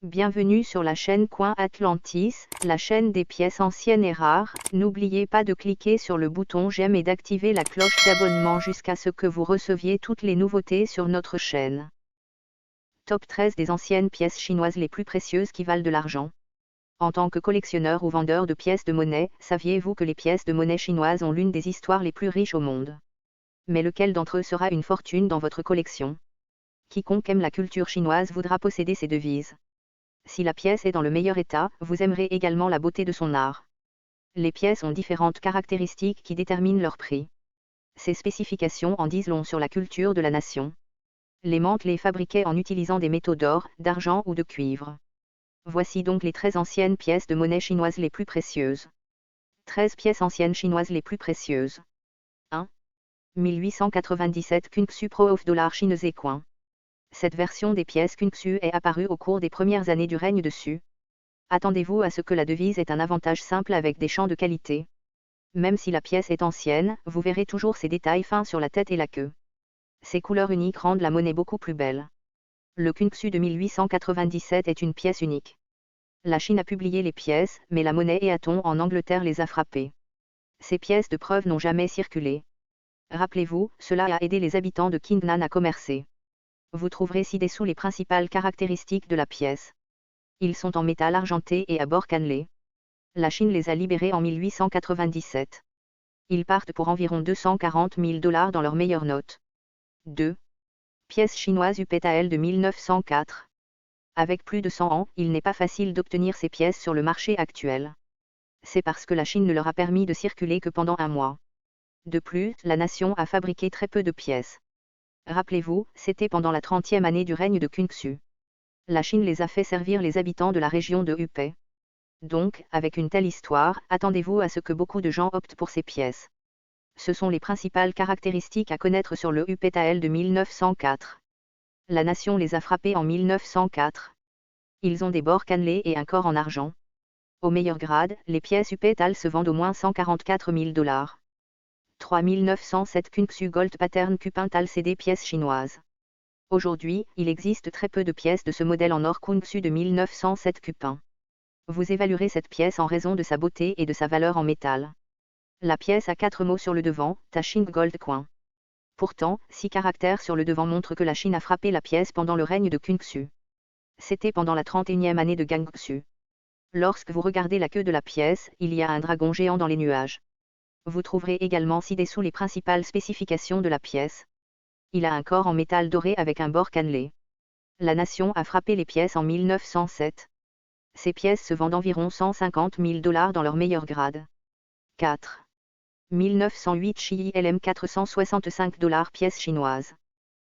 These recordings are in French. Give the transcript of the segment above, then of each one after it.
Bienvenue sur la chaîne Coin Atlantis, la chaîne des pièces anciennes et rares. N'oubliez pas de cliquer sur le bouton j'aime et d'activer la cloche d'abonnement jusqu'à ce que vous receviez toutes les nouveautés sur notre chaîne. Top 13 des anciennes pièces chinoises les plus précieuses qui valent de l'argent. En tant que collectionneur ou vendeur de pièces de monnaie, saviez-vous que les pièces de monnaie chinoises ont l'une des histoires les plus riches au monde? Mais lequel d'entre eux sera une fortune dans votre collection? Quiconque aime la culture chinoise voudra posséder ces devises. Si la pièce est dans le meilleur état, vous aimerez également la beauté de son art. Les pièces ont différentes caractéristiques qui déterminent leur prix. Ces spécifications en disent long sur la culture de la nation. Les mantes les fabriquaient en utilisant des métaux d'or, d'argent ou de cuivre. Voici donc les 13 anciennes pièces de monnaie chinoises les plus précieuses. 13 pièces anciennes chinoises les plus précieuses. 1. 1897 Kungsu Pro of dollar chinois coin. Cette version des pièces Kungsu est apparue au cours des premières années du règne de Su. Attendez-vous à ce que la devise ait un avantage simple avec des champs de qualité. Même si la pièce est ancienne, vous verrez toujours ces détails fins sur la tête et la queue. Ces couleurs uniques rendent la monnaie beaucoup plus belle. Le Kungsu de 1897 est une pièce unique. La Chine a publié les pièces, mais la monnaie et Aton en Angleterre les a frappées. Ces pièces de preuve n'ont jamais circulé. Rappelez-vous, cela a aidé les habitants de Qingnan à commercer. Vous trouverez ci-dessous les principales caractéristiques de la pièce. Ils sont en métal argenté et à bord cannelé. La Chine les a libérés en 1897. Ils partent pour environ 240 000 $ dans leur meilleure note. 2. Pièce chinoise UPTAL de 1904. Avec plus de 100 ans, il n'est pas facile d'obtenir ces pièces sur le marché actuel. C'est parce que la Chine ne leur a permis de circuler que pendant un mois. De plus, la nation a fabriqué très peu de pièces. Rappelez-vous, c'était pendant la 30e année du règne de Kungsu. La Chine les a fait servir les habitants de la région de Hubei. Donc, avec une telle histoire, attendez-vous à ce que beaucoup de gens optent pour ces pièces. Ce sont les principales caractéristiques à connaître sur le UPTAL de 1904. La nation les a frappés en 1904. Ils ont des bords cannelés et un corps en argent. Au meilleur grade, les pièces UPTAL se vendent au moins 144 000 $. 3907 Kungsu Gold Pattern Cupintal CD pièces chinoises. Aujourd'hui, il existe très peu de pièces de ce modèle en or Kungsu de 1907 Cupin. Vous évaluerez cette pièce en raison de sa beauté et de sa valeur en métal. La pièce a 4 mots sur le devant, Taching Gold Coin. Pourtant, 6 caractères sur le devant montrent que la Chine a frappé la pièce pendant le règne de Kungsu. C'était pendant la 31e année de Gangxu. Lorsque vous regardez la queue de la pièce, il y a un dragon géant dans les nuages. Vous trouverez également ci-dessous les principales spécifications de la pièce. Il a un corps en métal doré avec un bord cannelé. La nation a frappé les pièces en 1907. Ces pièces se vendent environ 150 000 $ dans leur meilleur grade. 4. 1908 CILM 465 $ pièces chinoises.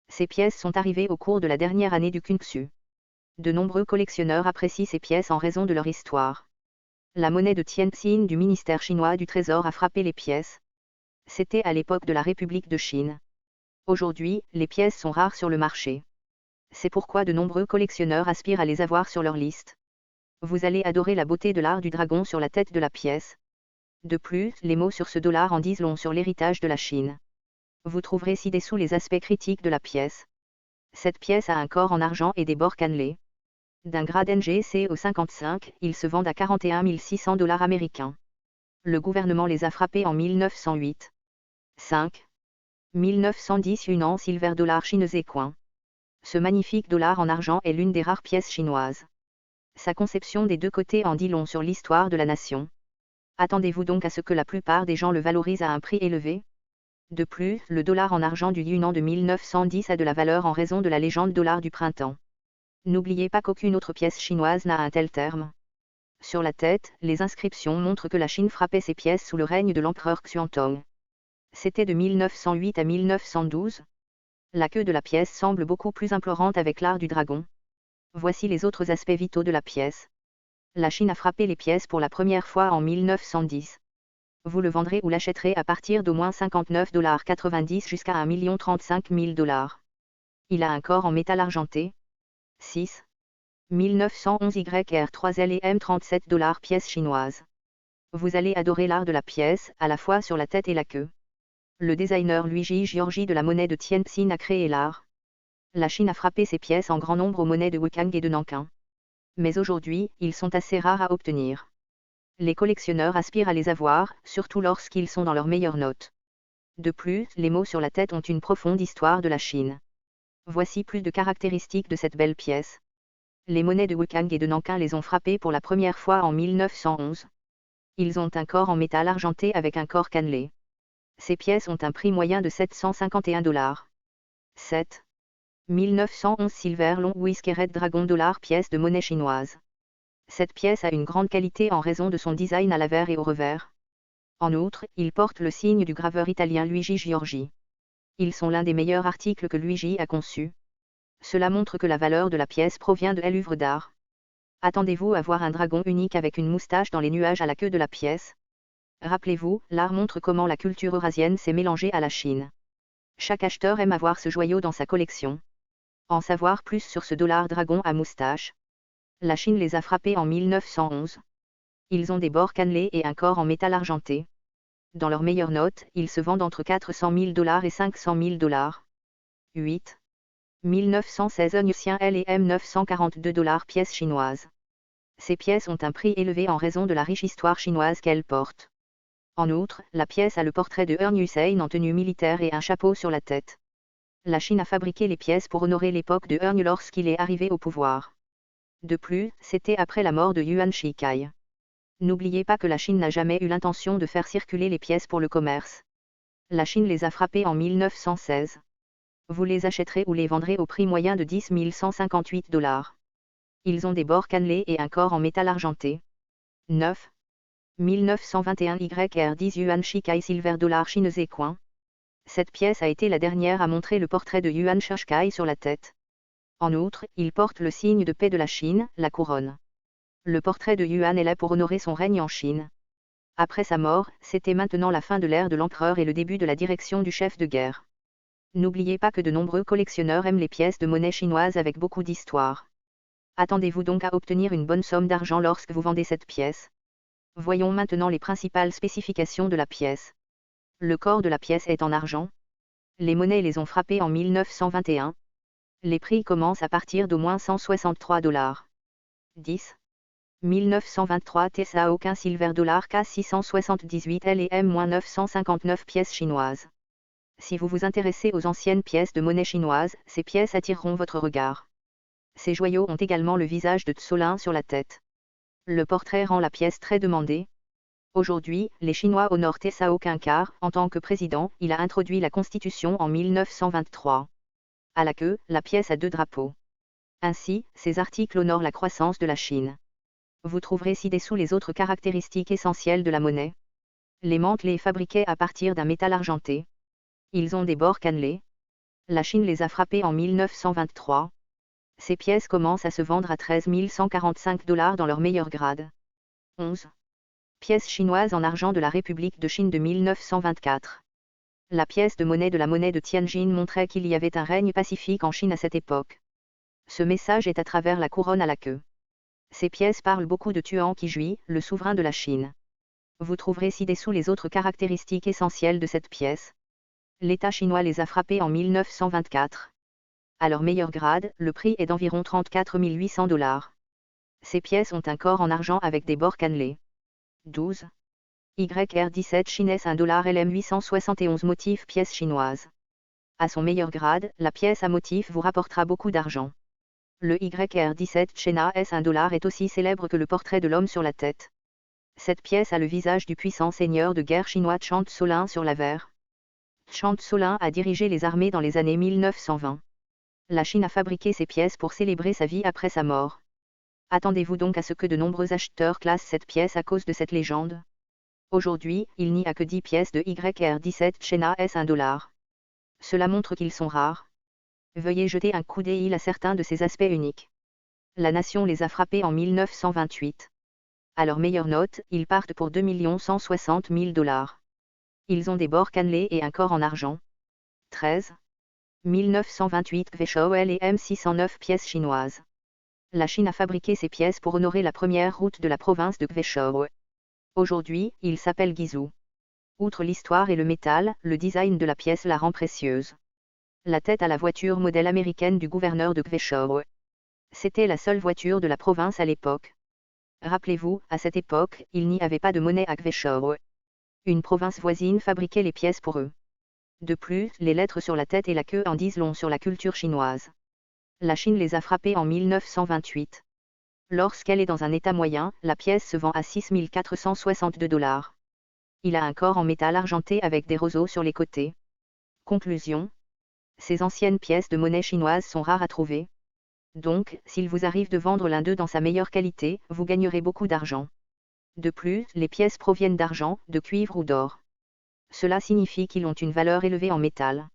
Ces pièces sont arrivées au cours de la dernière année du Kungsu. De nombreux collectionneurs apprécient ces pièces en raison de leur histoire. La monnaie de Tianjin du ministère chinois du Trésor a frappé les pièces. C'était à l'époque de la République de Chine. Aujourd'hui, les pièces sont rares sur le marché. C'est pourquoi de nombreux collectionneurs aspirent à les avoir sur leur liste. Vous allez adorer la beauté de l'art du dragon sur la tête de la pièce. De plus, les mots sur ce dollar en disent long sur l'héritage de la Chine. Vous trouverez ci-dessous les aspects critiques de la pièce. Cette pièce a un corps en argent et des bords cannelés. D'un grade NGC au 55, ils se vendent à 41 600 $ américains. Le gouvernement les a frappés en 1908. 5. 1910 Yunnan Silver Dollar chinois coin. Ce magnifique dollar en argent est l'une des rares pièces chinoises. Sa conception des deux côtés en dit long sur l'histoire de la nation. Attendez-vous donc à ce que la plupart des gens le valorisent à un prix élevé? De plus, le dollar en argent du Yunnan de 1910 a de la valeur en raison de la légende dollar du printemps. N'oubliez pas qu'aucune autre pièce chinoise n'a un tel terme. Sur la tête, les inscriptions montrent que la Chine frappait ces pièces sous le règne de l'empereur Xuantong. C'était de 1908 à 1912. La queue de la pièce semble beaucoup plus implorante avec l'art du dragon. Voici les autres aspects vitaux de la pièce. La Chine a frappé les pièces pour la première fois en 1910. Vous le vendrez ou l'achèterez à partir d'au moins 59,90 $ jusqu'à 1 035 000 $. Il a un corps en métal argenté. 6. 1911 YR3L et M37 $ pièces chinoises. Vous allez adorer l'art de la pièce, à la fois sur la tête et la queue. Le designer Luigi Giorgi de la monnaie de Tianjin a créé l'art. La Chine a frappé ces pièces en grand nombre aux monnaies de Wukang et de Nankin. Mais aujourd'hui, ils sont assez rares à obtenir. Les collectionneurs aspirent à les avoir, surtout lorsqu'ils sont dans leurs meilleures notes. De plus, les mots sur la tête ont une profonde histoire de la Chine. Voici plus de caractéristiques de cette belle pièce. Les monnaies de Wukang et de Nankin les ont frappées pour la première fois en 1911. Ils ont un corps en métal argenté avec un corps cannelé. Ces pièces ont un prix moyen de 751 $. 7. 1911 Silver Long Whiskey Red Dragon $ pièce de monnaie chinoise. Cette pièce a une grande qualité en raison de son design à l'avers et au revers. En outre, il porte le signe du graveur italien Luigi Giorgi. Ils sont l'un des meilleurs articles que Luigi a conçus. Cela montre que la valeur de la pièce provient de l'œuvre d'art. Attendez-vous à voir un dragon unique avec une moustache dans les nuages à la queue de la pièce. Rappelez-vous, l'art montre comment la culture eurasienne s'est mélangée à la Chine. Chaque acheteur aime avoir ce joyau dans sa collection. En savoir plus sur ce dollar dragon à moustache. La Chine les a frappés en 1911. Ils ont des bords cannelés et un corps en métal argenté. Dans leurs meilleures notes, ils se vendent entre 400 000 $ et 500 000 $. 8. 1916 Onucien L&M 942 $ pièce chinoise. Ces pièces ont un prix élevé en raison de la riche histoire chinoise qu'elles portent. En outre, la pièce a le portrait de Ern Hussein en tenue militaire et un chapeau sur la tête. La Chine a fabriqué les pièces pour honorer l'époque de Ern lorsqu'il est arrivé au pouvoir. De plus, c'était après la mort de Yuan Shikai. N'oubliez pas que la Chine n'a jamais eu l'intention de faire circuler les pièces pour le commerce. La Chine les a frappées en 1916. Vous les achèterez ou les vendrez au prix moyen de 10 158 $. Ils ont des bords cannelés et un corps en métal argenté. 9. 1921 YR10 Yuan Shikai Silver $ Chine Coin. Cette pièce a été la dernière à montrer le portrait de Yuan Shikai sur la tête. En outre, il porte le signe de paix de la Chine, la couronne. Le portrait de Yuan est là pour honorer son règne en Chine. Après sa mort, c'était maintenant la fin de l'ère de l'empereur et le début de la direction du chef de guerre. N'oubliez pas que de nombreux collectionneurs aiment les pièces de monnaie chinoise avec beaucoup d'histoire. Attendez-vous donc à obtenir une bonne somme d'argent lorsque vous vendez cette pièce. Voyons maintenant les principales spécifications de la pièce. Le corps de la pièce est en argent. Les monnaies les ont frappées en 1921. Les prix commencent à partir d'au moins 163 $. 10. 1923 TSA aucun Silver $ K678 L&M-959 pièces chinoises. Si vous vous intéressez aux anciennes pièces de monnaie chinoise, ces pièces attireront votre regard. Ces joyaux ont également le visage de Tsolin sur la tête. Le portrait rend la pièce très demandée. Aujourd'hui, les Chinois honorent Tsao King car, en tant que président, il a introduit la Constitution en 1923. À la queue, la pièce a 2 drapeaux. Ainsi, ces articles honorent la croissance de la Chine. Vous trouverez ci-dessous les autres caractéristiques essentielles de la monnaie. Les mantles les fabriquaient à partir d'un métal argenté. Ils ont des bords cannelés. La Chine les a frappés en 1923. Ces pièces commencent à se vendre à 13 145 $ dans leur meilleur grade. 11. Pièce chinoise en argent de la République de Chine de 1924. La pièce de la monnaie de Tianjin montrait qu'il y avait un règne pacifique en Chine à cette époque. Ce message est à travers la couronne à la queue. Ces pièces parlent beaucoup de Tuan Qijui, le souverain de la Chine. Vous trouverez ci-dessous les autres caractéristiques essentielles de cette pièce. L'État chinois les a frappés en 1924. À leur meilleur grade, le prix est d'environ 34 800 $. Ces pièces ont un corps en argent avec des bords cannelés. 12. YR17 Chines 1 $ LM 871 motif pièce chinoise. À son meilleur grade, la pièce à motif vous rapportera beaucoup d'argent. Le YR17 China S1 $ est aussi célèbre que le portrait de l'homme sur la tête. Cette pièce a le visage du puissant seigneur de guerre chinois Chang Tsolin sur l'avers. Chang Tsolin a dirigé les armées dans les années 1920. La Chine a fabriqué ces pièces pour célébrer sa vie après sa mort. Attendez-vous donc à ce que de nombreux acheteurs classent cette pièce à cause de cette légende. Aujourd'hui, il n'y a que 10 pièces de YR17 China S1 $. Cela montre qu'ils sont rares. Veuillez jeter un coup d'œil à certains de ces aspects uniques. La nation les a frappés en 1928. À leur meilleure note, ils partent pour 2 160 000 $. Ils ont des bords cannelés et un corps en argent. 13. 1928 Gweishou L&M 609 pièces chinoises. La Chine a fabriqué ces pièces pour honorer la première route de la province de Gweishou. Aujourd'hui, il s'appelle Guizhou. Outre l'histoire et le métal, le design de la pièce la rend précieuse. La tête à la voiture modèle américaine du gouverneur de Gweishou. C'était la seule voiture de la province à l'époque. Rappelez-vous, à cette époque, il n'y avait pas de monnaie à Kwechor. Une province voisine fabriquait les pièces pour eux. De plus, les lettres sur la tête et la queue en disent long sur la culture chinoise. La Chine les a frappés en 1928. Lorsqu'elle est dans un état moyen, la pièce se vend à 6 462 $. Il a un corps en métal argenté avec des roseaux sur les côtés. Conclusion. Ces anciennes pièces de monnaie chinoise sont rares à trouver. Donc, s'il vous arrive de vendre l'un d'eux dans sa meilleure qualité, vous gagnerez beaucoup d'argent. De plus, les pièces proviennent d'argent, de cuivre ou d'or. Cela signifie qu'ils ont une valeur élevée en métal.